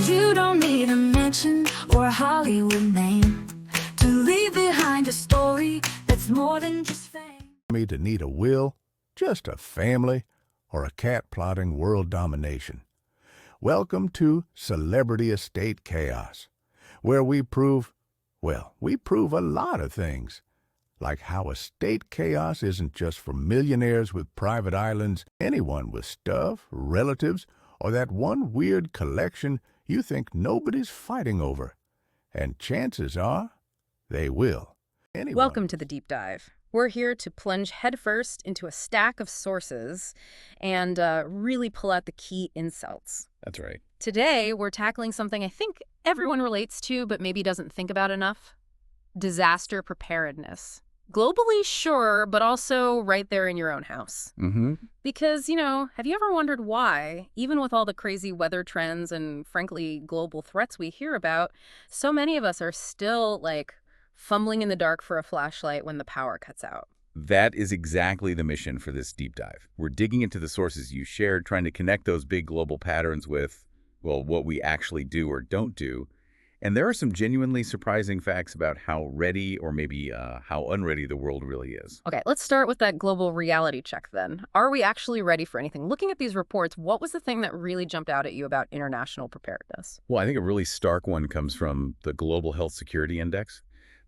You don't need a mansion or a Hollywood name to leave behind a story that's more than just fame. Me to need a will, just a family, or a cat plotting world domination. Welcome to Celebrity Estate Chaos, where we prove a lot of things. Like how estate chaos isn't just for millionaires with private islands, anyone with stuff, relatives, or that one weird collection you think nobody's fighting over. And chances are, they will. Welcome to the Deep Dive. We're here to plunge headfirst into a stack of sources and really pull out the key insights. That's right. Today, we're tackling something I think everyone relates to but maybe doesn't think about enough. Disaster preparedness. Globally, sure, but also right there in your own house. Mm-hmm. Because, have you ever wondered why, even with all the crazy weather trends and, frankly, global threats we hear about, so many of us are still, fumbling in the dark for a flashlight when the power cuts out? That is exactly the mission for this deep dive. We're digging into the sources you shared, trying to connect those big global patterns with, what we actually do or don't do. And there are some genuinely surprising facts about how ready or maybe how unready the world really is. Okay, let's start with that global reality check then. Are we actually ready for anything? Looking at these reports, what was the thing that really jumped out at you about international preparedness? Well, I think a really stark one comes from the Global Health Security Index.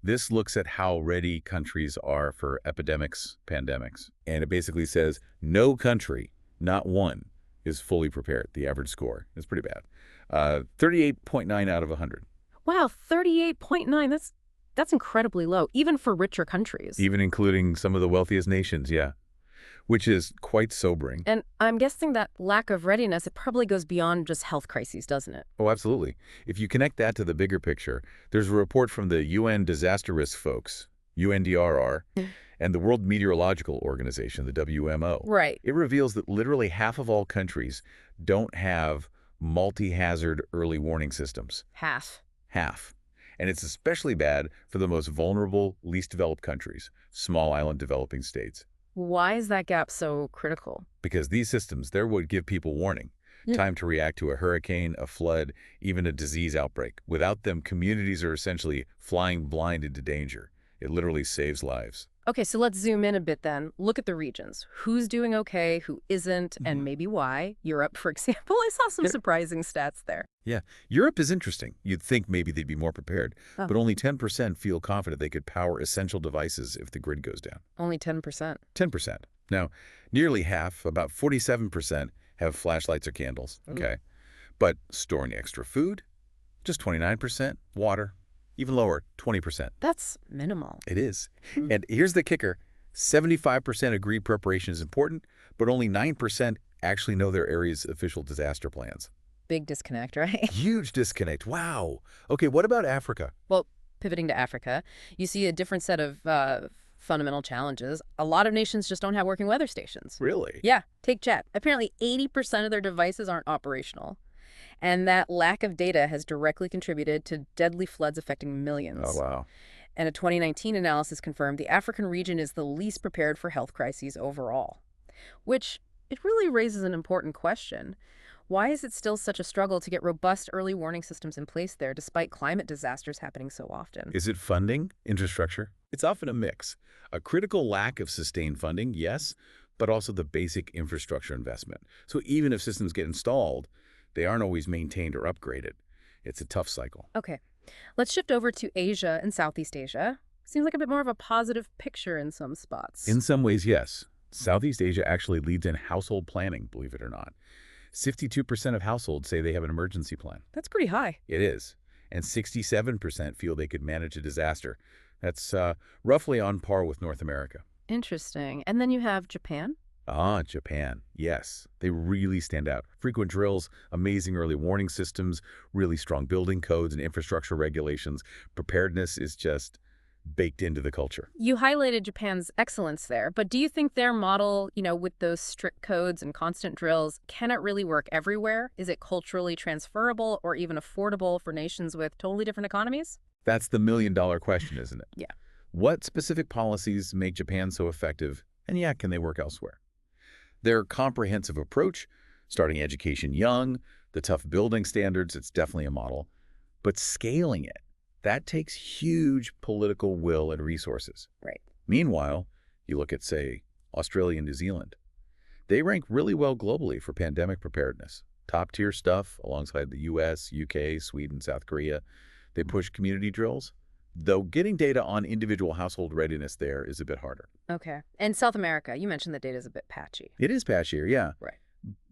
This looks at how ready countries are for epidemics, pandemics. And it basically says no country, not one, is fully prepared. The average score is pretty bad. 38.9 out of 100. Wow, 38.9. That's incredibly low, even for richer countries. Even including some of the wealthiest nations, yeah. Which is quite sobering. And I'm guessing that lack of readiness, it probably goes beyond just health crises, doesn't it? Oh, absolutely. If you connect that to the bigger picture, there's a report from the UN Disaster Risk folks, UNDRR, and the World Meteorological Organization, the WMO. Right. It reveals that literally half of all countries don't have multi-hazard early warning systems. Half. And it's especially bad for the most vulnerable, least developed countries, small island developing states. Why is that gap so critical? Because these systems, they would give people warning, time to react to a hurricane, a flood, even a disease outbreak. Without them, communities are essentially flying blind into danger. It literally saves lives. Okay, so let's zoom in a bit then. Look at the regions. Who's doing okay, who isn't, and maybe why. Europe, for example. I saw some surprising stats there. Yeah, Europe is interesting. You'd think maybe they'd be more prepared, but only 10% feel confident they could power essential devices if the grid goes down. Only 10%? 10%. Now, nearly half, about 47%, have flashlights or candles. Okay. But storing extra food, just 29%. Water, even lower, 20%. That's minimal. It is. And here's the kicker. 75% agree preparation is important, but only 9% actually know their area's official disaster plans. Big disconnect, right? Huge disconnect. Wow. Okay, what about Africa? Well, pivoting to Africa, you see a different set of fundamental challenges. A lot of nations just don't have working weather stations. Really? Yeah, take Chad. Apparently 80% of their devices aren't operational. And that lack of data has directly contributed to deadly floods affecting millions. Oh, wow. And a 2019 analysis confirmed the African region is the least prepared for health crises overall. Which, it really raises an important question. Why is it still such a struggle to get robust early warning systems in place there despite climate disasters happening so often? Is it funding? Infrastructure? It's often a mix. A critical lack of sustained funding, yes, but also the basic infrastructure investment. So even if systems get installed, they aren't always maintained or upgraded. It's a tough cycle. Okay. Let's shift over to Asia and Southeast Asia. Seems like a bit more of a positive picture in some spots. In some ways, yes. Southeast Asia actually leads in household planning, believe it or not. 62% of households say they have an emergency plan. That's pretty high. It is. And 67% feel they could manage a disaster. That's roughly on par with North America. Interesting. And then you have Japan? Ah, Japan. Yes. They really stand out. Frequent drills, amazing early warning systems, really strong building codes and infrastructure regulations. Preparedness is just baked into the culture. You highlighted Japan's excellence there, but do you think their model, with those strict codes and constant drills, can it really work everywhere? Is it culturally transferable or even affordable for nations with totally different economies? That's the million-dollar question, isn't it? Yeah. What specific policies make Japan so effective, and can they work elsewhere? Their comprehensive approach, Starting education young, the tough building standards, it's definitely a model. But scaling it, that takes huge political will and resources. Right. Meanwhile, you look at, say, Australia and New Zealand. They rank really well globally for pandemic preparedness. Top-tier stuff alongside the US, UK, Sweden, South Korea. They push community drills, though getting data on individual household readiness there is a bit harder. Okay. And South America, you mentioned the data is a bit patchy. It is patchier, yeah. Right.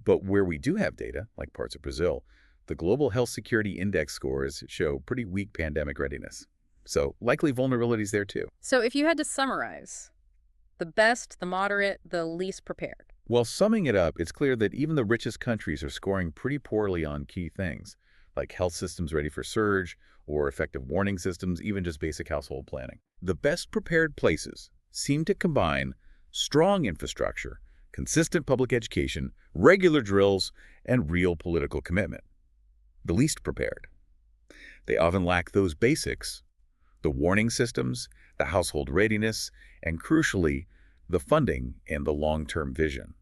But where we do have data, like parts of Brazil, the Global Health Security Index scores show pretty weak pandemic readiness. So likely vulnerabilities there too. So if you had to summarize, the best, the moderate, the least prepared. Well, summing it up, it's clear that even the richest countries are scoring pretty poorly on key things, like health systems ready for surge, or effective warning systems, even just basic household planning. The best prepared places seem to combine strong infrastructure, consistent public education, regular drills, and real political commitment. The least prepared. They often lack those basics, the warning systems, the household readiness, and crucially, the funding and the long-term vision.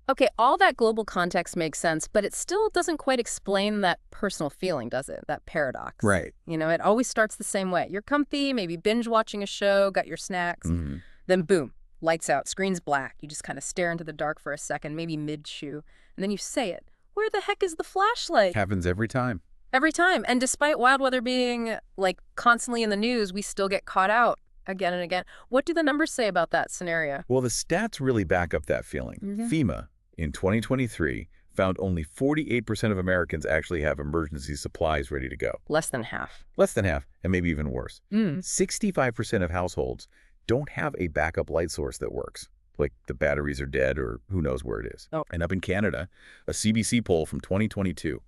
Okay, all that global context makes sense, but it still doesn't quite explain that personal feeling, does it? That paradox. Right. You know, it always starts the same way. You're comfy, maybe binge watching a show, got your snacks, then boom, lights out, screen's black. You just kind of stare into the dark for a second, maybe mid-chew, and then you say it. Where the heck is the flashlight? Happens every time. Every time. And despite wild weather being, like, constantly in the news, we still get caught out again and again. What do the numbers say about that scenario? Well, the stats really back up that feeling. FEMA, in 2023, found only 48% of Americans actually have emergency supplies ready to go. Less than half. Less than half, and maybe even worse. 65% of households don't have a backup light source that works, like the batteries are dead or who knows where it is. Oh. And up in Canada, a CBC poll from 2022,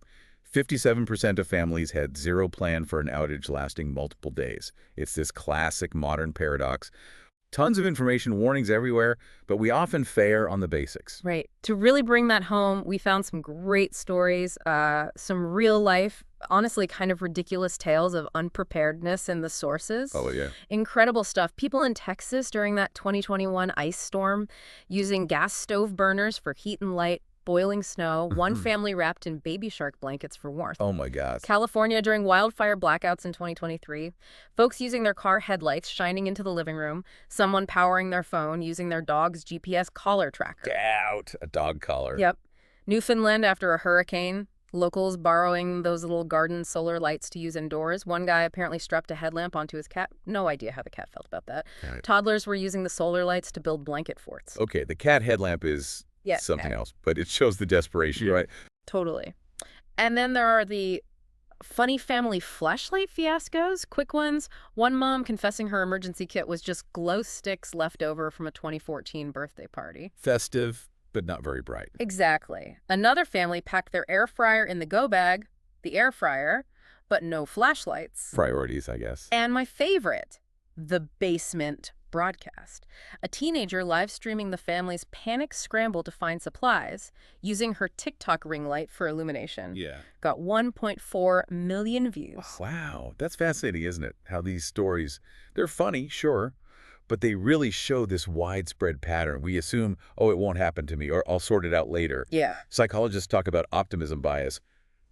57% of families had zero plan for an outage lasting multiple days. It's this classic modern paradox. Tons of information, warnings everywhere, but we often fare on the basics. Right. To really bring that home, we found some great stories, some real life, honestly kind of ridiculous tales of unpreparedness in the sources. Oh, yeah. Incredible stuff. People in Texas during that 2021 ice storm using gas stove burners for heat and light, boiling snow, one family wrapped in baby shark blankets for warmth. Oh, my gosh. California during wildfire blackouts in 2023, folks using their car headlights shining into the living room, someone powering their phone using their dog's GPS collar tracker. Out. A dog collar. Yep. Newfoundland after a hurricane, locals borrowing those little garden solar lights to use indoors. One guy apparently strapped a headlamp onto his cat. No idea how the cat felt about that. Right. Toddlers were using the solar lights to build blanket forts. Okay, the cat headlamp is something else, but it shows the desperation, right? Totally. And then there are the funny family flashlight fiascos, quick ones. One mom confessing her emergency kit was just glow sticks left over from a 2014 birthday party. Festive, but not very bright. Exactly. Another family packed their air fryer in the go bag, the air fryer, but no flashlights. Priorities, I guess. And my favorite, the basement broadcast. A teenager live streaming the family's panic scramble to find supplies using her TikTok ring light for illumination. Yeah. Got 1.4 million views. Wow, that's fascinating, isn't it? How these stories, they're funny, sure, but they really show this widespread pattern. We assume, oh, it won't happen to me, or I'll sort it out later. Yeah. Psychologists talk about optimism bias.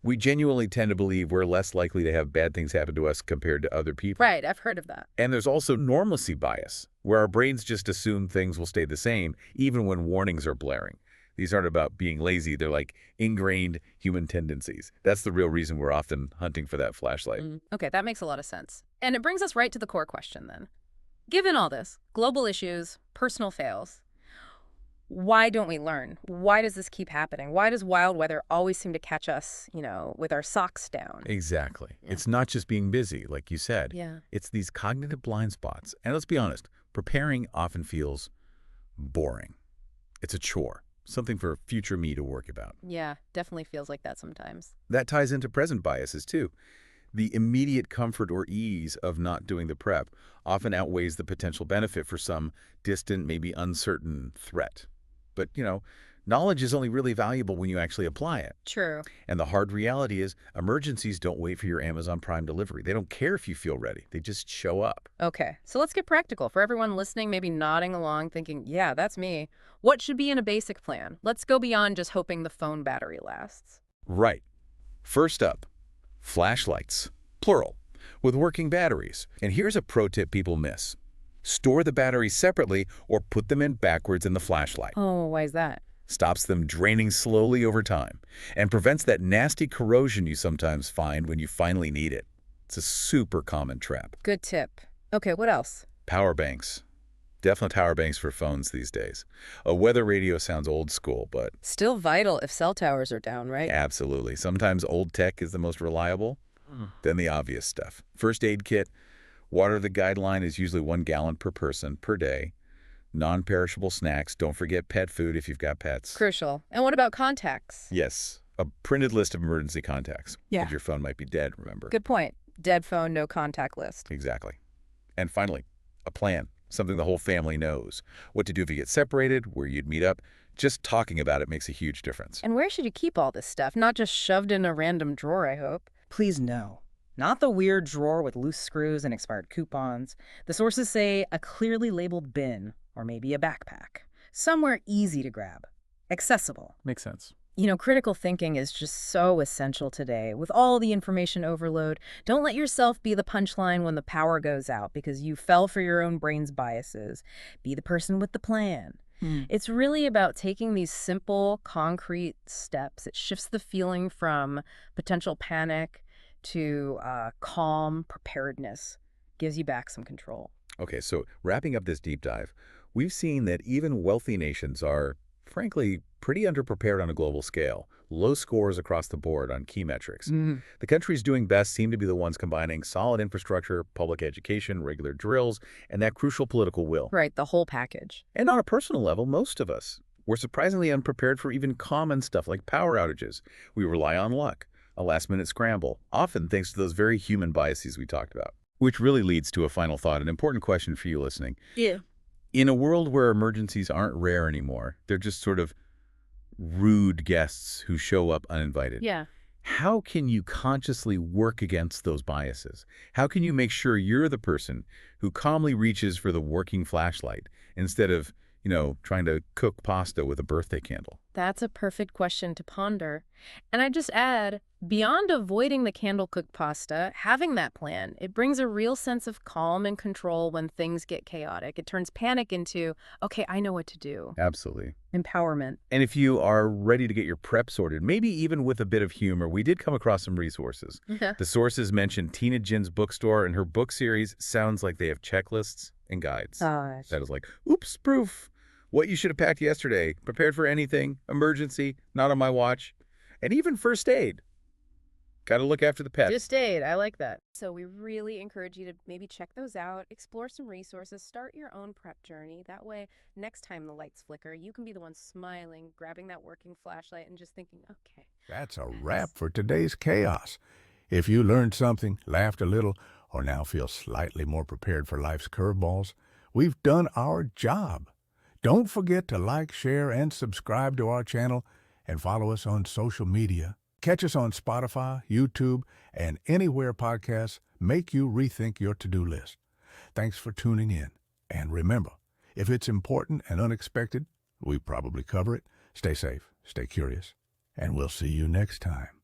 We genuinely tend to believe we're less likely to have bad things happen to us compared to other people. Right, I've heard of that. And there's also normalcy bias, where our brains just assume things will stay the same, even when warnings are blaring. These aren't about being lazy. They're like ingrained human tendencies. That's the real reason we're often hunting for that flashlight. Okay, that makes a lot of sense. And it brings us right to the core question then. Given all this, global issues, personal fails, why don't we learn? Why does this keep happening? Why does wild weather always seem to catch us, with our socks down? Exactly. Yeah. It's not just being busy, like you said. Yeah. It's these cognitive blind spots. And let's be honest, preparing often feels boring. It's a chore, something for future me to worry about. Yeah, definitely feels like that sometimes. That ties into present biases, too. The immediate comfort or ease of not doing the prep often outweighs the potential benefit for some distant, maybe uncertain threat. But, Knowledge is only really valuable when you actually apply it. True. And the hard reality is emergencies don't wait for your Amazon Prime delivery. They don't care if you feel ready. They just show up. Okay, so let's get practical. For everyone listening, maybe nodding along, thinking, yeah, that's me. What should be in a basic plan? Let's go beyond just hoping the phone battery lasts. Right. First up, flashlights, plural, with working batteries. And here's a pro tip people miss. Store the batteries separately or put them in backwards in the flashlight. Oh, why is that? Stops them draining slowly over time and prevents that nasty corrosion you sometimes find when you finally need it. It's a super common trap. Good tip. Okay, what else? Power banks. Definitely power banks for phones these days. A weather radio sounds old school, but Still vital if cell towers are down, right? absolutely. Sometimes old tech is the most reliable. Then the obvious stuff. First aid kit. Water, the guideline is usually 1 gallon per person per day. Non-perishable snacks. Don't forget pet food if you've got pets. Crucial. And what about contacts? Yes, a printed list of emergency contacts. Yeah. Because your phone might be dead, remember? Good point. Dead phone, no contact list. Exactly. And finally, a plan. Something the whole family knows. What to do if you get separated, where you'd meet up. Just talking about it makes a huge difference. And where should you keep all this stuff? Not just shoved in a random drawer, I hope. Please no. Not the weird drawer with loose screws and expired coupons. The sources say a clearly labeled bin, or maybe a backpack. Somewhere easy to grab. Accessible. Makes sense. You know, critical thinking is just so essential today. With all the information overload, don't let yourself be the punchline when the power goes out because you fell for your own brain's biases. Be the person with the plan. It's really about taking these simple, concrete steps. It shifts the feeling from potential panic to calm preparedness, gives you back some control. Okay, so wrapping up this deep dive, we've seen that even wealthy nations are, frankly, pretty underprepared on a global scale. Low scores across the board on key metrics. The countries doing best seem to be the ones combining solid infrastructure, public education, regular drills, and that crucial political will. Right, the whole package. And on a personal level, most of us, we're surprisingly unprepared for even common stuff like power outages. We rely on luck, a last-minute scramble, often thanks to those very human biases we talked about. Which really leads to a final thought, an important question for you listening. Yeah. In a world where emergencies aren't rare anymore, they're just sort of rude guests who show up uninvited. Yeah. How can you consciously work against those biases? How can you make sure you're the person who calmly reaches for the working flashlight instead of, trying to cook pasta with a birthday candle? That's a perfect question to ponder. And I just add, beyond avoiding the candle-cooked pasta, having that plan, it brings a real sense of calm and control when things get chaotic. It turns panic into, okay, I know what to do. Absolutely. Empowerment. And if you are ready to get your prep sorted, maybe even with a bit of humor, we did come across some resources. The sources mentioned Tina Jin's bookstore, and her book series sounds like they have checklists and guides. Gosh. That is like, oops, proof. What you should have packed yesterday, prepared for anything, emergency, not on my watch, and even first aid. Got to look after the pets. Just aid. I like that. So we really encourage you to maybe check those out, explore some resources, start your own prep journey. That way, next time the lights flicker, you can be the one smiling, grabbing that working flashlight, and just thinking, okay. That's a wrap for today's chaos. If you learned something, laughed a little, or now feel slightly more prepared for life's curveballs, we've done our job. Don't forget to like, share, and subscribe to our channel and follow us on social media. Catch us on Spotify, YouTube, and anywhere podcasts make you rethink your to-do list. Thanks for tuning in. And remember, if it's important and unexpected, we probably cover it. Stay safe, stay curious, and we'll see you next time.